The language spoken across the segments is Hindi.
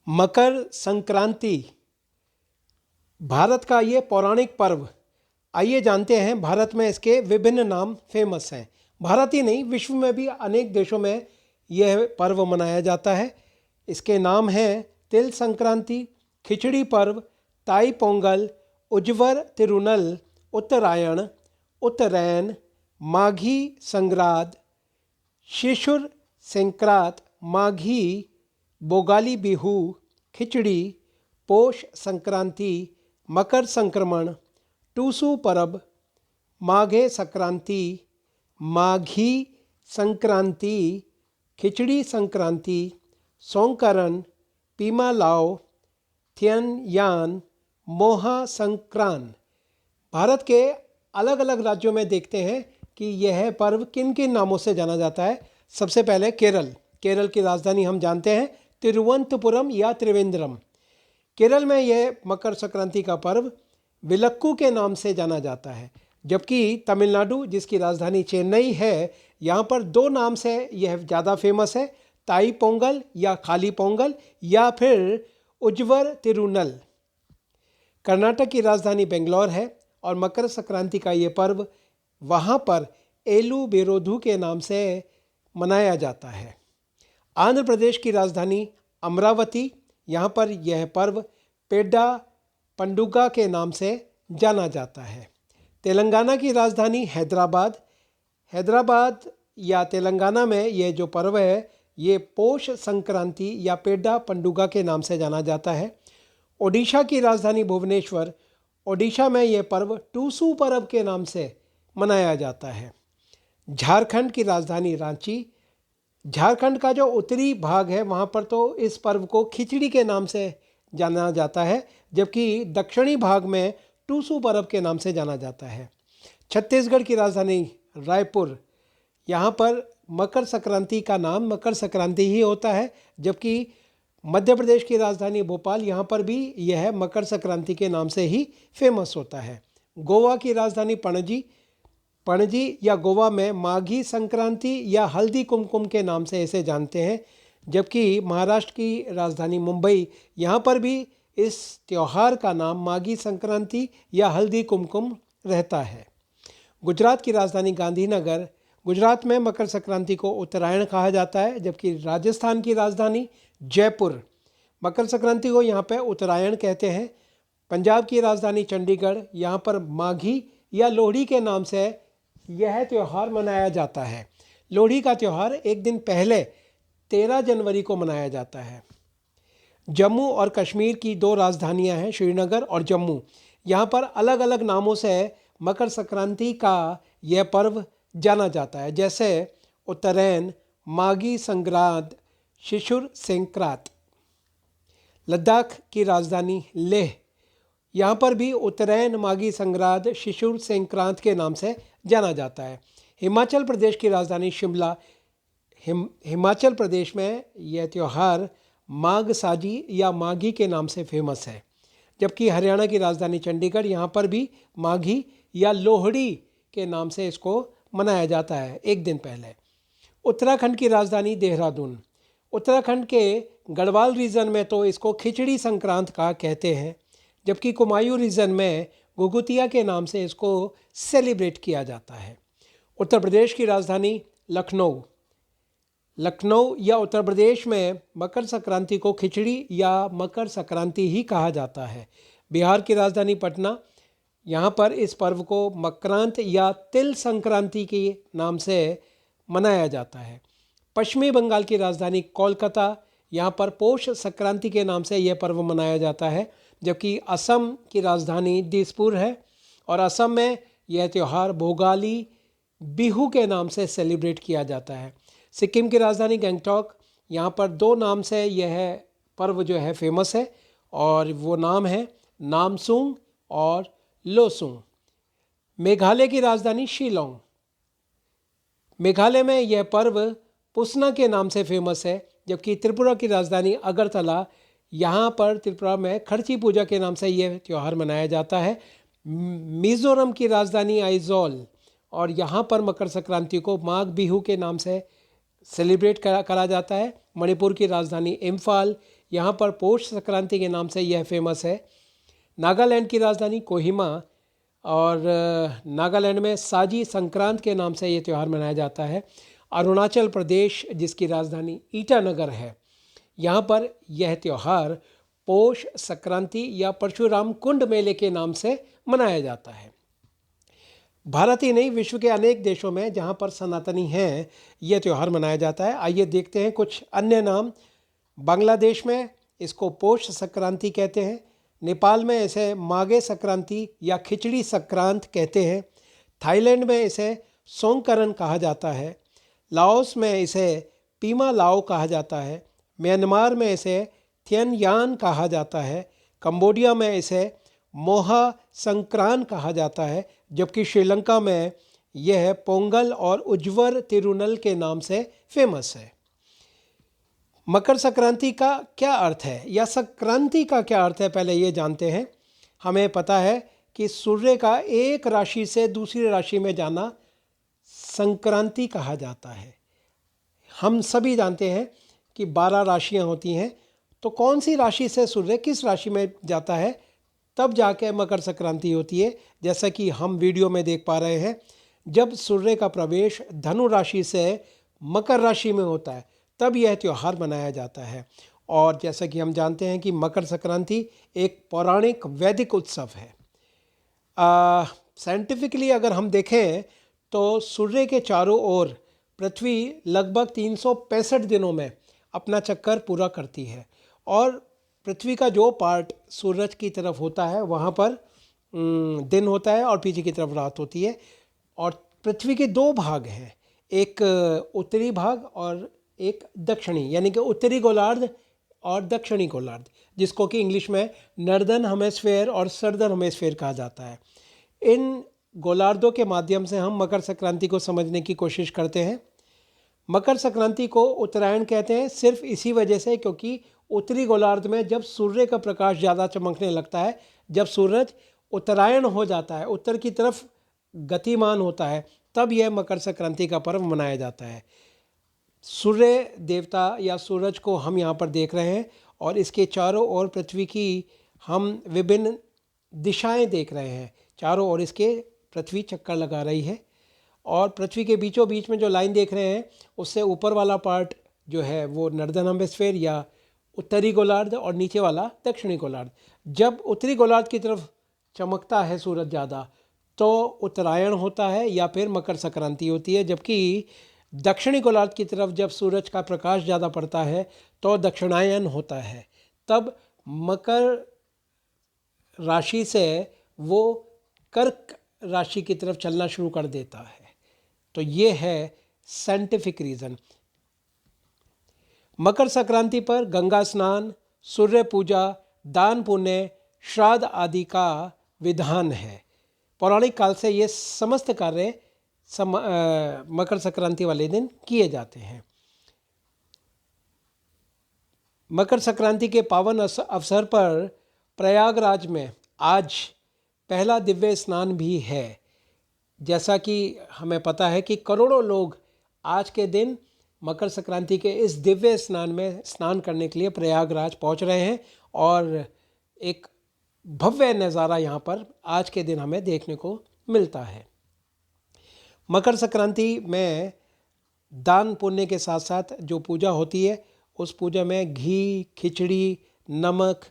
मकर संक्रांति भारत का ये पौराणिक पर्व। आइए जानते हैं भारत में इसके विभिन्न नाम फेमस हैं। भारत ही नहीं, विश्व में भी अनेक देशों में यह पर्व मनाया जाता है। इसके नाम हैं तिल संक्रांति, खिचड़ी पर्व, ताई पोंगल, उज्वर तिरुनल, उत्तरायण, उत्तरैन, माघी संग्रांद, शिशुर संक्रांत, माघी, बोगाली बिहू, खिचड़ी, पोष संक्रांति, मकर संक्रमण, टूसू परब, माघे संक्रांति, माघी संक्रांति, खिचड़ी संक्रांति, सोंकरन, पीमा लाओ, थियन यान, मोहा संक्रांत। भारत के अलग अलग राज्यों में देखते हैं कि यह पर्व किन किन नामों से जाना जाता है। सबसे पहले केरल की राजधानी हम जानते हैं तिरुवनंतपुरम या त्रिवेंद्रम। केरल में यह मकर संक्रांति का पर्व विलक्कू के नाम से जाना जाता है, जबकि तमिलनाडु जिसकी राजधानी चेन्नई है, यहाँ पर दो नाम से यह ज़्यादा फेमस है, ताई पोंगल या खाली पोंगल या फिर उज्वर तिरुनल। कर्नाटक की राजधानी बेंगलोर है और मकर संक्रांति का ये पर्व वहाँ पर एलू बेरोधू के नाम से मनाया जाता है। आंध्र प्रदेश की राजधानी अमरावती, यहाँ पर यह पर्व पेड्डा पंडुगा के नाम से जाना जाता है। तेलंगाना की राजधानी हैदराबाद या तेलंगाना में यह जो पर्व है ये पोष संक्रांति या पेड्डा पंडुगा के नाम से जाना जाता है। ओडिशा की राजधानी भुवनेश्वर, ओडिशा में यह पर्व टूसू परब के नाम से मनाया जाता है। झारखंड की राजधानी रांची, झारखंड का जो उत्तरी भाग है वहाँ पर तो इस पर्व को खिचड़ी के नाम से जाना जाता है, जबकि दक्षिणी भाग में टूसू पर्व के नाम से जाना जाता है। छत्तीसगढ़ की राजधानी रायपुर, यहाँ पर मकर संक्रांति का नाम मकर संक्रांति ही होता है, जबकि मध्य प्रदेश की राजधानी भोपाल, यहाँ पर भी यह मकर संक्रांति के नाम से ही फेमस होता है। गोवा की राजधानी पणजी या गोवा में माघी संक्रांति या हल्दी कुमकुम के नाम से इसे जानते हैं, जबकि महाराष्ट्र की राजधानी मुंबई, यहाँ पर भी इस त्यौहार का नाम माघी संक्रांति या हल्दी कुमकुम रहता है। गुजरात की राजधानी गांधीनगर, गुजरात में मकर संक्रांति को उत्तरायण कहा जाता है, जबकि राजस्थान की राजधानी जयपुर, मकर संक्रांति को यहाँ पे उत्तरायण कहते हैं। पंजाब की राजधानी चंडीगढ़, यहाँ पर माघी या लोहड़ी के नाम से यह त्यौहार मनाया जाता है। लोहड़ी का त्यौहार एक दिन पहले 13 जनवरी को मनाया जाता है। जम्मू और कश्मीर की दो राजधानियां हैं, श्रीनगर और जम्मू, यहाँ पर अलग अलग नामों से मकर संक्रांति का यह पर्व जाना जाता है, जैसे उत्तरायण, माघी संग्रांद, शिशुर संक्रांत। लद्दाख की राजधानी लेह, यहाँ पर भी उत्तरायण, माघी संग्रांद, शिशुर संक्रांत के नाम से जाना जाता है। हिमाचल प्रदेश की राजधानी शिमला, हिमाचल प्रदेश में यह त्यौहार माघ साजी या माघी के नाम से फेमस है, जबकि हरियाणा की राजधानी चंडीगढ़, यहाँ पर भी माघी या लोहड़ी के नाम से इसको मनाया जाता है एक दिन पहले। उत्तराखंड की राजधानी देहरादून, उत्तराखंड के गढ़वाल रीजन में तो इसको खिचड़ी संक्रांत का कहते हैं, जबकि कुमायूं रीजन में घुघुतिया के नाम से इसको सेलिब्रेट किया जाता है। उत्तर प्रदेश की राजधानी लखनऊ या उत्तर प्रदेश में मकर संक्रांति को खिचड़ी या मकर संक्रांति ही कहा जाता है। बिहार की राजधानी पटना, यहाँ पर इस पर्व को मकरांत या तिल संक्रांति के नाम से मनाया जाता है। पश्चिमी बंगाल की राजधानी कोलकाता, यहाँ पर पोष संक्रांति के नाम से यह पर्व मनाया जाता है, जबकि असम की राजधानी दिसपुर है और असम में यह त्यौहार भोगाली बिहू के नाम से सेलिब्रेट किया जाता है। सिक्किम की राजधानी गंगटोक, यहाँ पर दो नाम से यह पर्व जो है फेमस है और वो नाम है नामसूंग और लोसूंग। मेघालय की राजधानी शिलोंग, मेघालय में यह पर्व पुसना के नाम से फेमस है, जबकि त्रिपुरा की राजधानी अगरतला, यहाँ पर त्रिपुरा में खर्ची पूजा के नाम से यह त्यौहार मनाया जाता है। मिज़ोरम की राजधानी आइजोल और यहाँ पर मकर संक्रांति को माघ बिहू के नाम से सेलिब्रेट करा जाता है। मणिपुर की राजधानी इम्फाल, यहाँ पर पौष संक्रांति के नाम से यह फेमस है। नागालैंड की राजधानी कोहिमा और नागालैंड में साजी संक्रांत के नाम से ये त्यौहार मनाया जाता है। अरुणाचल प्रदेश जिसकी राजधानी ईटानगर है, यहाँ पर यह त्यौहार पौष संक्रांति या परशुराम कुंड मेले के नाम से मनाया जाता है। भारत ही नहीं, विश्व के अनेक देशों में जहाँ पर सनातनी हैं यह त्यौहार मनाया जाता है। आइए देखते हैं कुछ अन्य नाम। बांग्लादेश में इसको पौष संक्रांति कहते हैं। नेपाल में इसे माघे संक्रांति या खिचड़ी संक्रांत कहते हैं। थाईलैंड में इसे सोंगकरन कहा जाता है। लाओस में इसे पीमा लाओ कहा जाता है। म्यांमार में इसे थियन यान कहा जाता है। कंबोडिया में इसे मोहा संक्रांत कहा जाता है, जबकि श्रीलंका में यह पोंगल और उज्वर तिरुनल के नाम से फेमस है। मकर संक्रांति का क्या अर्थ है या संक्रांति का क्या अर्थ है, पहले ये जानते हैं। हमें पता है कि सूर्य का एक राशि से दूसरी राशि में जाना संक्रांति कहा जाता है। हम सभी जानते हैं कि 12 राशियां होती हैं, तो कौन सी राशि से सूर्य किस राशि में जाता है तब जाके मकर संक्रांति होती है। जैसा कि हम वीडियो में देख पा रहे हैं, जब सूर्य का प्रवेश धनु राशि से मकर राशि में होता है तब यह त्यौहार मनाया जाता है। और जैसा कि हम जानते हैं कि मकर संक्रांति एक पौराणिक वैदिक उत्सव है। साइंटिफिकली अगर हम देखें तो सूर्य के चारों ओर पृथ्वी लगभग 365 दिनों में अपना चक्कर पूरा करती है, और पृथ्वी का जो पार्ट सूरज की तरफ होता है वहाँ पर दिन होता है और पीछे की तरफ रात होती है। और पृथ्वी के 2 भाग हैं, एक उत्तरी भाग और एक दक्षिणी, यानी कि उत्तरी गोलार्ध और दक्षिणी गोलार्ध, जिसको कि इंग्लिश में नॉर्दर्न हेमिस्फीयर और सदर्न हेमिस्फीयर कहा जाता है। इन गोलार्धों के माध्यम से हम मकर संक्रांति को समझने की कोशिश करते हैं। मकर संक्रांति को उत्तरायण कहते हैं सिर्फ इसी वजह से क्योंकि उत्तरी गोलार्ध में जब सूर्य का प्रकाश ज़्यादा चमकने लगता है, जब सूरज उत्तरायण हो जाता है, उत्तर की तरफ गतिमान होता है, तब यह मकर संक्रांति का पर्व मनाया जाता है। सूर्य देवता या सूरज को हम यहाँ पर देख रहे हैं और इसके चारों ओर पृथ्वी की हम विभिन्न दिशाएं देख रहे हैं। चारों ओर इसके पृथ्वी चक्कर लगा रही है, और पृथ्वी के बीचों बीच में जो लाइन देख रहे हैं उससे ऊपर वाला पार्ट जो है वो नॉर्दर्न हेमिस्फीयर या उत्तरी गोलार्ध और नीचे वाला दक्षिणी गोलार्ध। जब उत्तरी गोलार्ध की तरफ चमकता है सूरज ज़्यादा तो उत्तरायण होता है या फिर मकर संक्रांति होती है, जबकि दक्षिणी गोलार्ध की तरफ जब सूरज का प्रकाश ज़्यादा पड़ता है तो दक्षिणायन होता है। तब मकर राशि से वो कर्क राशि की तरफ चलना शुरू कर देता है। तो ये है साइंटिफिक रीज़न। मकर संक्रांति पर गंगा स्नान, सूर्य पूजा, दान पुण्य, श्राद्ध आदि का विधान है। पौराणिक काल से ये समस्त कार्य मकर संक्रांति वाले दिन किए जाते हैं। मकर संक्रांति के पावन अवसर पर प्रयागराज में आज पहला दिव्य स्नान भी है। जैसा कि हमें पता है कि करोड़ों लोग आज के दिन मकर संक्रांति के इस दिव्य स्नान में स्नान करने के लिए प्रयागराज पहुंच रहे हैं, और एक भव्य नज़ारा यहाँ पर आज के दिन हमें देखने को मिलता है। मकर संक्रांति में दान पुण्य के साथ साथ जो पूजा होती है उस पूजा में घी, खिचड़ी, नमक,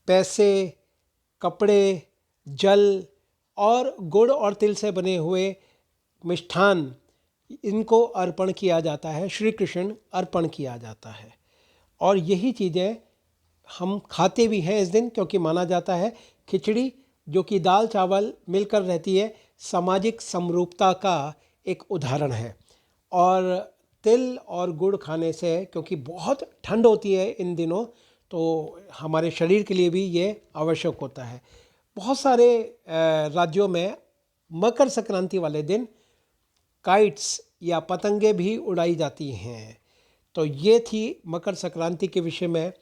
पैसे, कपड़े, जल और गुड़ और तिल से बने हुए मिष्ठान, इनको अर्पण किया जाता है, श्री कृष्ण अर्पण किया जाता है। और यही चीज़ें हम खाते भी हैं इस दिन, क्योंकि माना जाता है खिचड़ी जो कि दाल चावल मिलकर रहती है सामाजिक समरूपता का एक उदाहरण है। और तिल और गुड़ खाने से, क्योंकि बहुत ठंड होती है इन दिनों, तो हमारे शरीर के लिए भी ये आवश्यक होता है। बहुत सारे राज्यों में मकर संक्रांति वाले दिन काइट्स या पतंगे भी उड़ाई जाती हैं। तो ये थी मकर संक्रांति के विषय में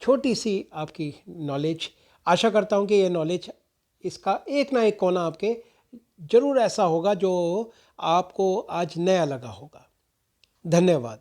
छोटी सी आपकी नॉलेज। आशा करता हूँ कि ये नॉलेज, इसका एक ना एक कोना आपके ज़रूर ऐसा होगा जो आपको आज नया लगा होगा। धन्यवाद।